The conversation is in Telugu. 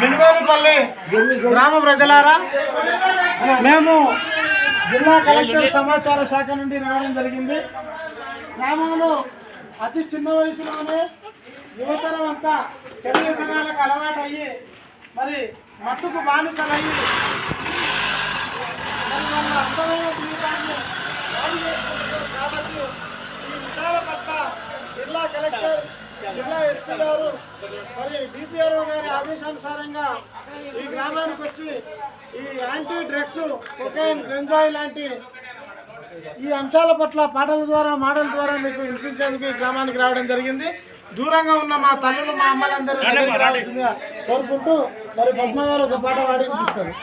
మినుగోలుపల్లి గ్రామ ప్రజలారా, మేము జిల్లా కలెక్టర్ సమాచార శాఖ నుండి రావడం జరిగింది. గ్రామంలో అతి చిన్న వయసులోనే యువతరం అంతా చెడు వ్యసనాలకు అలవాటు అయ్యి మరి మత్తుకు బానిసలయ్యి మరి వాళ్ళ అందమైన జీవితాన్ని బాగు చేసుకుంటున్నారు. కాబట్టి ఈ విషయాల పట్ల జిల్లా కలెక్టర్, జిల్లా ఎస్పీ గారు మరి డిపిఆర్ఓ గారి ఆదేశానుసారంగా ఈ గ్రామానికి వచ్చి ఈ యాంటీ డ్రగ్స్, కొకైన్, గంజాయి లాంటి ఈ అంశాల పట్ల పాటల ద్వారా, మాటల ద్వారా మీకు వినిపించేందుకు ఈ గ్రామానికి రావడం జరిగింది. దూరంగా ఉన్న మా తల్లులు, మా అమ్మలందరూ రావాల్సిందిగా కోరుకుంటూ మరి పద్మ గారు ఒక పాట పాడి వినిపిస్తారు.